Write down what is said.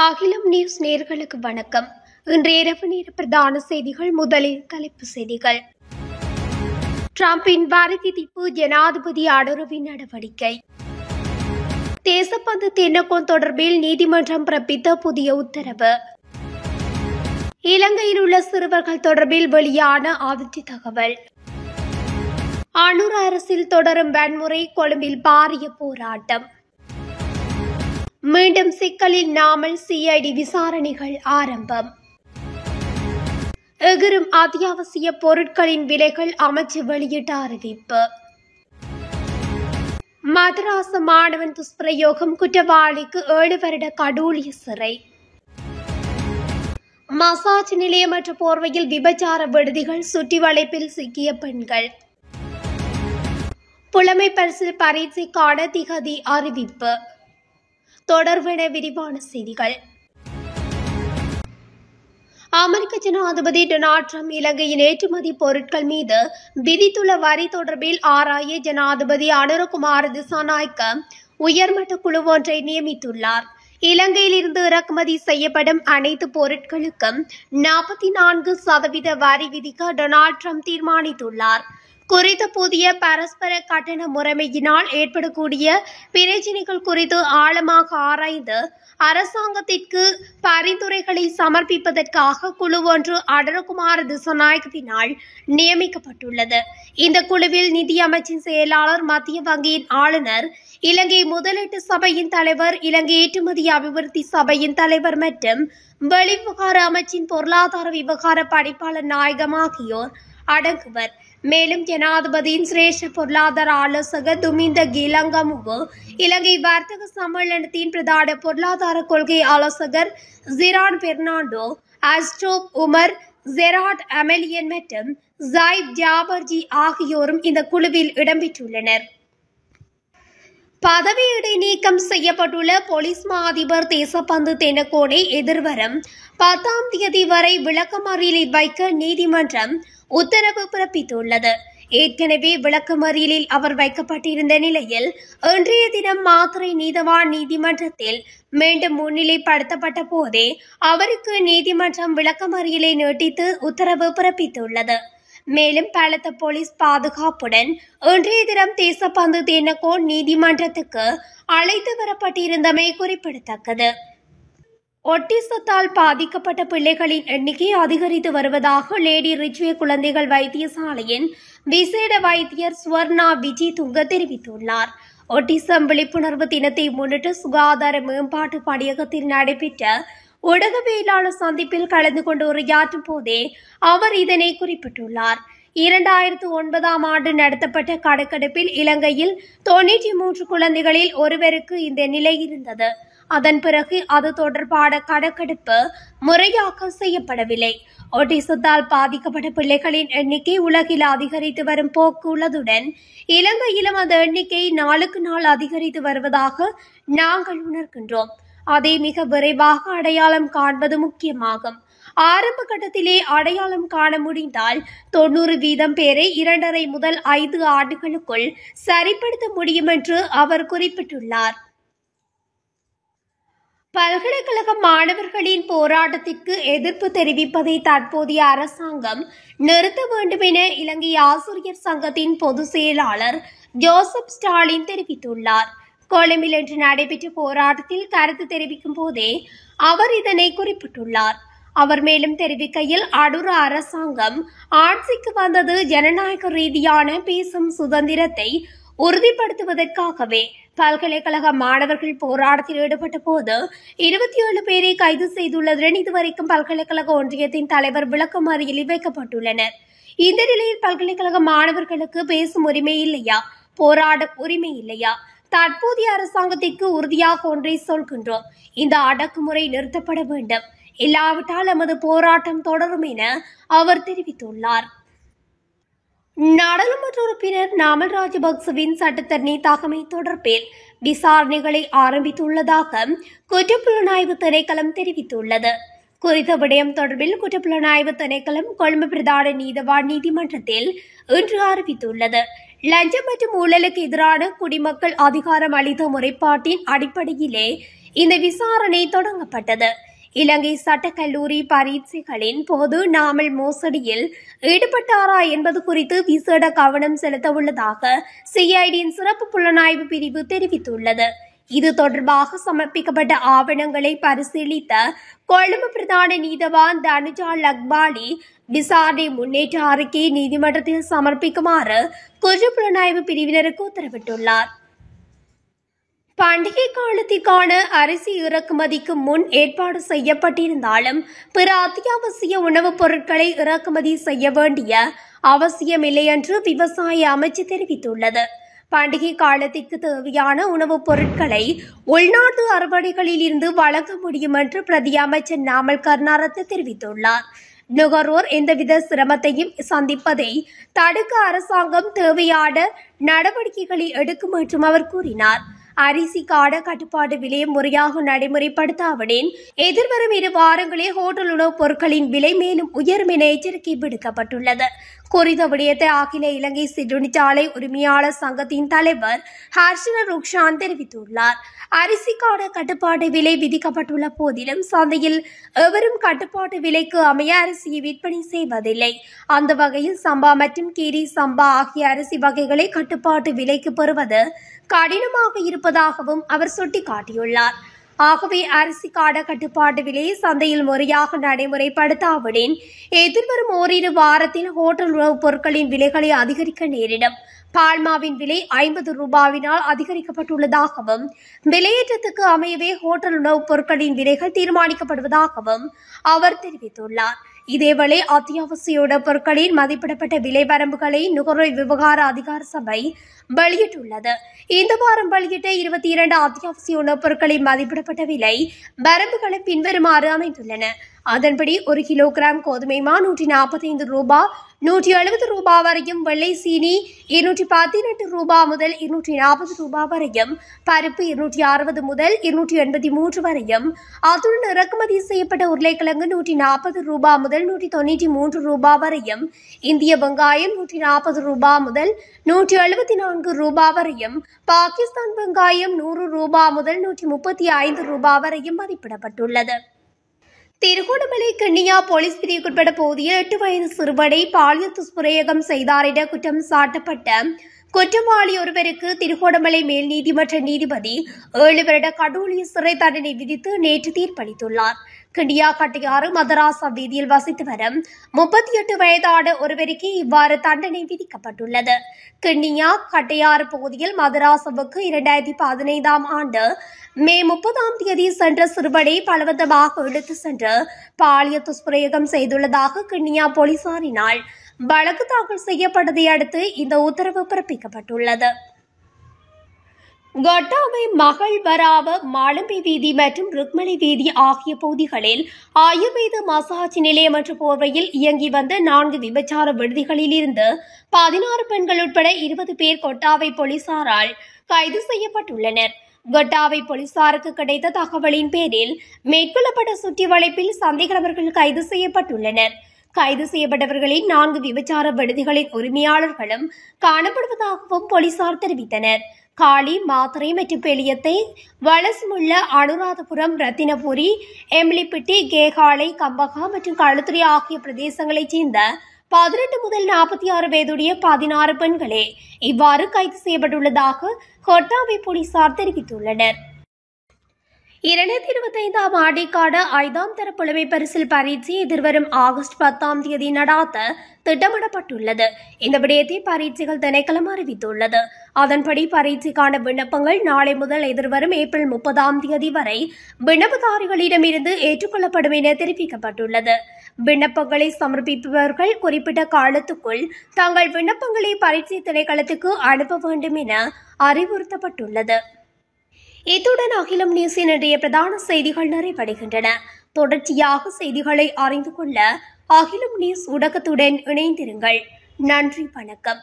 அகிலம் நியூஸ் நேயர்களுக்கு வணக்கம். இன்றைய இரவு நேர பிரதான செய்திகள். முதலில் தலைப்புச் செய்திகள். டிரம்பின் வரி விதிப்பு, ஜனாதிபதி அனுரவின் நடவடிக்கை. தேசப்பந்து தென்னக்கோன் தொடர்பில் நீதிமன்றம் பிறப்பித்த புதிய உத்தரவு. இலங்கையில் உள்ள சிறுவர்கள் தொடர்பில் வெளியான அதிர்ச்சி தகவல். அனுர அரசில் தொடரும் வன்முறை, கொழும்பில் பாரிய போராட்டம். மீண்டும் சிக்கலில் நாமல், சிஐடி விசாரணைகள் ஆரம்பம். எகிரும் அத்தியாவசிய பொருட்களின் விலைகள், அமைச்சு வெளியிட்ட அறிவிப்பு. மதராச மாணவன் துஷ்பிரயோகம், குற்றவாளிக்கு 7 வருட கடூழிய சிறை. மசாஜ் நிலையமற்ற போர்வையில் விபச்சார விடுதிகள், சுற்றி வளைப்பில் சிக்கிய பெண்கள். புலமை பரிசில் பரீட்சைக்கான திகதி அறிவிப்பு. தொடர்பென விரிவான செய்திகள். அமெரிக்க ஜனாதிபதி டொனால்ட் ட்ரம்ப் இலங்கையின் ஏற்றுமதி பொருட்கள் மீது விதித்துள்ள வரி தொடர்பில் ஆராய ஜனாதிபதி அனுரகுமார திசாநாயக்க உயர்மட்ட குழு ஒன்றை நியமித்துள்ளார். இலங்கையில் இருந்து இறக்குமதி செய்யப்படும் அனைத்து பொருட்களுக்கும் 44% வரி விதிக்க டொனால்ட் ட்ரம்ப் தீர்மானித்துள்ளார். குறித்த புதிய பரஸ்பர கட்டண முறைமையினால் ஏற்படக்கூடிய பிரச்சினைகள் குறித்து ஆழமாக ஆராய்ந்து அரசாங்கத்திற்கு பரிந்துரைகளை சமர்ப்பிப்பதற்காக குழு ஒன்று அனுரகுமார திசாநாயக்கவினால் நியமிக்கப்பட்டுள்ளது. இந்த குழுவில் நிதி அமைச்சின் செயலாளர், மத்திய வங்கியின் ஆளுநர், இலங்கை முதலீட்டு சபையின் தலைவர், இலங்கை ஏற்றுமதி அபிவிருத்தி சபையின் தலைவர் மற்றும் வெளிவிவகார அமைச்சின் பொருளாதார விவகார பணிப்பாளர் நாயகம் ஆகியோர் அடங்குவர். மேலும் ஜனாதிபதியின் சிரேஷ்ட பொருளாதார ஆலோசகர் துமிந்த கிலங்கமுவு, இலங்கை வர்த்தக சம்மேளனத்தின் பிரதான பொருளாதார கொள்கை ஆலோசகர் ஜிரான் பெர்னாண்டோ, அஸ்ட்ரோப் உமர், ஜெராட் அமெலியன் மற்றும் ஜாயிப் ஜாபர்ஜி ஆகியோரும் இந்த குழுவில் இடம்பெற்றுள்ளனர். பதவி இடைநீக்கம் செய்யப்பட்டுள்ள போலீஸ் மா அதிபர் தேசப்பந்து தென்னக்கோனை எதிர்வரும் 10ஆம் தேதி வரை விளக்கமறியலில் வைக்க நீதிமன்றம் உத்தரவு பிறப்பித்துள்ளது. ஏற்கனவே விளக்கமறியலில் அவர் வைக்கப்பட்டிருந்த நிலையில் இன்றைய தினம் மாத்தறை நீதவான் நீதிமன்றத்தில் மீண்டும் முன்னிலைப்படுத்தப்பட்ட போதே அவருக்கு நீதிமன்றம் விளக்கமறியலை நீட்டித்து உத்தரவு பிறப்பித்துள்ளது. மேலும் பலத்த போலீஸ் பாதுகாப்புடன் இன்றைய தினம் தேசப்பந்து தென்னக்கோன் நீதிமன்றத்துக்கு அழைத்து வரப்பட்டிருந்தமை குறிப்பிடத்தக்கது. ஒட்டிசத்தால் பாதிக்கப்பட்ட பிள்ளைகளின் எண்ணிக்கை அதிகரித்து வருவதாக லேடி ரிச்வே குழந்தைகள் வைத்தியசாலையின் விசேட வைத்தியர் சுவர்ணா விஜி துங்க தெரிவித்துள்ளார். ஒட்டிசம் விழிப்புணர்வு தினத்தை முன்னிட்டு சுகாதார மேம்பாட்டு பணியகத்தில் நடைபெற்ற ஊடகவியலாளர் சந்திப்பில் கலந்து கொண்டு உரையாற்றும் போதே அவர் இதனை குறிப்பிட்டுள்ளார். 2009ஆம் ஆண்டு நடத்தப்பட்ட கணக்கெடுப்பில் இலங்கையில் 93 குழந்தைகளில் ஒருவருக்கு இந்த நிலை இருந்தது. அதன் பிறகு அது தொடர்பான கணக்கெடுப்பு முறையாக செய்யப்படவில்லை. ஒட்டிசத்தால் பாதிக்கப்பட்ட பிள்ளைகளின் எண்ணிக்கை உலகில் அதிகரித்து வரும் போக்கு உள்ளதுடன் இலங்கையிலும் அந்த எண்ணிக்கை நாளுக்கு நாள் அதிகரித்து வருவதாக நாங்கள் உணர்கின்றோம். அதை மிக விரைவாக அடையாளம் காண்பது முக்கியமாகும். ஆரம்ப கட்டத்திலே அடையாளம் காண முடிந்தால் 90% பேரை 2.5 முதல் 5 ஆண்டுகளுக்குள் சரிப்படுத்த முடியும் என்று அவர் குறிப்பிட்டுள்ளார். பல்கலைக்கழக மாணவர்களின் போராட்டத்திற்கு எதிர்ப்பு தெரிவிப்பதை தற்போதைய அரசாங்கம் நிறுத்த வேண்டும் என இலங்கை ஆசிரியர் சங்கத்தின் பொதுச் செயலாளர் ஜோசப் ஸ்டாலின் தெரிவித்துள்ளார். கொழும்பில் இன்று நடைபெற்ற போராட்டத்தில் கருத்து தெரிவிக்கும் போதே அவர் இதனை குறிப்பிட்டுள்ளார். அவர் மேலும் தெரிவிக்கையில், அனுர அரசாங்கம் ஆட்சிக்கு வந்தது ஜனநாயக ரீதியான பேசும் சுதந்திரத்தை உறுதிப்படுத்துவதற்காகவே. பல்கலைக்கழக மாணவர்கள் போராட்டத்தில் ஈடுபட்ட போது 27 பேரை கைது செய்துள்ளதுடன் இதுவரைக்கும் பல்கலைக்கழக ஒன்றியத்தின் தலைவர் விளக்கமறியலில் வைக்கப்பட்டுள்ளனர். இந்த நிலையில் பல்கலைக்கழக மாணவர்களுக்கு பேசும் உரிமை இல்லையா, போராட உரிமை இல்லையா? தற்போதைய அரசாங்கத்திற்கு உறுதியாக ஒன்றை சொல்கின்றோம், இந்த அடக்குமுறை நிறுத்தப்பட வேண்டும். இல்லாவிட்டால் நமது போராட்டம் தொடரும் என அவர் தெரிவித்துள்ளார். நாடாளுமன்ற உறுப்பினர் நாமல் ராஜபக்சவின் சட்டத்தரணி தகமை தொடர்பில் விசாரணைகளை ஆரம்பித்துள்ளதாக குற்றப்புலனாய்வு திணைக்களம் தெரிவித்துள்ளது. குறித்த விடயம் தொடர்பில் குற்றப்புலனாய்வு திணைக்களம் கொழும்பு பிரதான நீதவான் நீதிமன்றத்தில் இன்று அறிவித்துள்ளது. லஞ்சம் மற்றும் ஊழலுக்கு எதிரான குடிமக்கள் அதிகாரம் அளித்த முறைப்பாட்டின் அடிப்படையிலே இந்த விசாரணை தொடங்கப்பட்டது. இலங்கை சட்டக்கல்லூரி பரீட்சைகளின் போது நாமல் மோசடியில் ஈடுபட்டாரா என்பது குறித்து விசேட கவனம் செலுத்த உள்ளதாக சிஐடியின் சிறப்பு புலனாய்வு பிரிவு தெரிவித்துள்ளது. இது தொடர்பாக சமர்ப்பிக்கப்பட்ட ஆவணங்களை பரிசீலித்த கொழும்பு பிரதான நீதவான் தனுஜா லக்பாலி விசாரணை முன்னேற்ற அறிக்கையை நீதிமன்றத்தில் சமர்ப்பிக்குமாறு குற்றப்புலனாய்வு பிரிவினருக்கு உத்தரவிட்டுள்ளார். பண்டிகை காலத்திற்கான அரிசி இறக்குமதிக்கு முன் ஏற்பாடு செய்யப்பட்டிருந்தாலும் பிற அத்தியாவசிய உணவுப் பொருட்களை இறக்குமதி செய்ய வேண்டிய அவசியமில்லை என்று விவசாய அமைச்சு தெரிவித்துள்ளது. பண்டிகை காலத்திற்கு தேவையான உணவுப் பொருட்களை உள்நாட்டு அறுவடைகளில் இருந்து வழங்க முடியும் என்று பிரதி அமைச்சர் நாமல் கருணாரத்ன தெரிவித்துள்ளார். நுகர்வோர் எந்தவித சிரமத்தையும் சந்திப்பதை தடுக்க அரசாங்கம் தேவையான நடவடிக்கைகளை எடுக்கும் என்றும் அவர் கூறினார். அரிசிக்கான கட்டுப்பாடு விலையை முறையாக நடைமுறைப்படுத்தாவிடின் எதிர்வரும் 2 வாரங்களில் ஹோட்டல் உணவுப் பொருட்களின் விலை மேலும் உயரும் என எச்சரிக்கை விடுக்கப்பட்டுள்ளது. குறித்த விடயத்தை அகில இலங்கை சிற்றுண்டிச்சாலை உரிமையாளர் சங்கத்தின் தலைவர் ஹர்ஷன ருக்ஷான் தெரிவித்துள்ளார். அரிசிக்கான கட்டுப்பாட்டு விலை விதிக்கப்பட்டுள்ள போதிலும் சந்தையில் எவரும் கட்டுப்பாட்டு விலைக்கு அமைய அரிசியை விற்பனை செய்வதில்லை. அந்த வகையில் சம்பா மற்றும் கீரி சம்பா ஆகிய அரிசி வகைகளை கட்டுப்பாட்டு விலைக்கு பெறுவது கடினமாக இருப்பதாகவும் அவர் சுட்டிக்காட்டியுள்ளார். ஆகவே அரிசிக்கான கட்டுப்பாட்டு விலையை சந்தையில் முறையாக நடைமுறைப்படுத்தாவிடின் எதிர்வரும் ஓரிரு வாரத்தில் ஹோட்டல் உணவுப் பொருட்களின் விலைகளை அதிகரிக்க நேரிடும். பால்மாவின் விலை 50 ரூபாவினால் அதிகரிக்கப்பட்டுள்ளதாகவும் விலையேற்றத்துக்கு அமையவே ஹோட்டல் உணவுப் பொருட்களின் விலைகள் தீர்மானிக்கப்படுவதாகவும் அவர் தெரிவித்துள்ளார். இதேவேளை அத்தியாவசிய உணவுப் பொருட்களின் மதிப்பிடப்பட்ட விலை வரம்புகளை நுகர்வோர் விவகார அதிகார சபை வெளியிட்டுள்ளது. இந்த வாரம் வெளியிட்ட 22 அத்தியாவசிய உணவுப் பொருட்களின் மதிப்பிடப்பட்ட விலை வரம்புகளை பின்வருமாறு அமைந்துள்ளன. அதன்படி 1 கிலோகிராம் கோதுமை மா 145 ரூபாய் 170 ரூபாய் வரையும், வெள்ளை சீனி 218 ரூபாய் முதல் 240 ரூபாய் வரையும், பருப்பு 260 முதல் 283 வரையும், அத்துடன் இறக்குமதி செய்யப்பட்ட உருளைக்கிழங்கு 140 ரூபாய் முதல் 193 ரூபாய் வரையும், இந்திய வெங்காயம் 140 ரூபாய் முதல் 174 ரூபாய் வரையும், பாகிஸ்தான் வெங்காயம் 100 ரூபாய் முதல் 135 ரூபாய் வரையும் மதிப்பிடப்பட்டுள்ளது. திருகோணமலை கிண்ணியா போலீஸ் பிரிவுக்குட்பட்ட பகுதியில் 8 வயது சிறுவனை பாலியல் துஷ்பிரயோகம் செய்தார் என குற்றம் சாட்டப்பட்ட குற்றவாளி ஒருவருக்கு திருகோணமலை மேல் நீதிமன்ற நீதிபதி 7 வருட கடூழிய சிறை தண்டனை விதித்து நேற்று தீர்ப்பளித்துள்ளார். கிண்டியா கட்டையாறு மதராசா வீதியில் வசித்து வரும் 38 வயதான ஒருவருக்கு இவ்வாறு தண்டனை விதிக்கப்பட்டுள்ளது. கிண்ணியா கட்டையாறு பகுதியில் மதராசாவுக்கு 2015ஆம் ஆண்டு மே 30ஆம் தேதி சென்ற சிறுவனை பலவந்தமாக எடுத்து சென்று பாலியல் துஷ்பிரயோகம் செய்துள்ளதாக கிண்ணியா போலீசாரினால் வழக்கு தாக்கல் செய்யப்பட்டதை அடுத்து இந்த உத்தரவு பிறப்பிக்கப்பட்டுள்ளது. கொட்டாவை மகள் வராவ மாலம்பி வீதி மற்றும் ருக்மணி வீதி ஆகிய பகுதிகளில் ஆயுர்வேத மசாஜ் நிலையம் என்ற போர்வையில் இயங்கி வந்த 4 விபச்சார விடுதிகளில் இருந்து 16 பெண்கள் உட்பட 20 பேர் கொட்டாவை போலீசாரால் கைது செய்யப்பட்டுள்ளனர். கொட்டாவை போலீசாருக்கு கிடைத்த தகவலின் பேரில் மேற்கொள்ளப்பட்ட சுற்றி வளைப்பில் சந்தேக நபர்கள் கைது செய்யப்பட்டுள்ளனர். கைது செய்யப்பட்டவர்களின் 4 விபச்சார விடுதிகளின் உரிமையாளர்களும் காணப்படுவதாகவும் போலீசார் தெரிவித்தனர். காளி, மாத்தறை மற்றும் பெலியத்தை, வலசுமுள்ள, அனுராதபுரம், ரத்தினபுரி, எம்லிப்பிட்டி, கேகாலை, கம்பகா மற்றும் களுத்துறை ஆகிய பிரதேசங்களைச் சேர்ந்த 18 முதல் 46 வயதுடைய 16 பெண்களே இவ்வாறு கைது செய்யப்பட்டுள்ளதாக கொட்டாவை போலீசார் தெரிவித்துள்ளனர். 2025ஆம் ஆண்டிற்கான 5ஆம் தர புலமை பரிசில் பரீட்சை எதிர்வரும் ஆகஸ்ட் 10ஆம் தேதி நடாத்த திட்டமிடப்பட்டுள்ளது. இந்த விடயத்தை பரீட்சைகள் திணைக்களம் அறிவித்துள்ளது. அதன்படி பரீட்சைக்கான விண்ணப்பங்கள் நாளை முதல் எதிர்வரும் ஏப்ரல் 30ஆம் தேதி வரை விண்ணப்பதாரிகளிடமிருந்து ஏற்றுக்கொள்ளப்படும் என தெரிவிக்கப்பட்டுள்ளது. விண்ணப்பங்களை சமர்ப்பிப்பவர்கள் குறிப்பிட்ட காலத்துக்குள் தங்கள் விண்ணப்பங்களை பரீட்சை திணைக்களத்துக்கு அனுப்ப வேண்டும் என அறிவுறுத்தப்பட்டுள்ளது. இத்துடன் அகிலம் நியூஸின் இன்றைய பிரதான செய்திகள் நிறைவடைகின்றன. தொடர்ச்சியாக செய்திகளை அறிந்து கொள்ள அகிலம் நியூஸ் ஊடகத்துடன் இணைந்திருங்கள். நன்றி, வணக்கம்.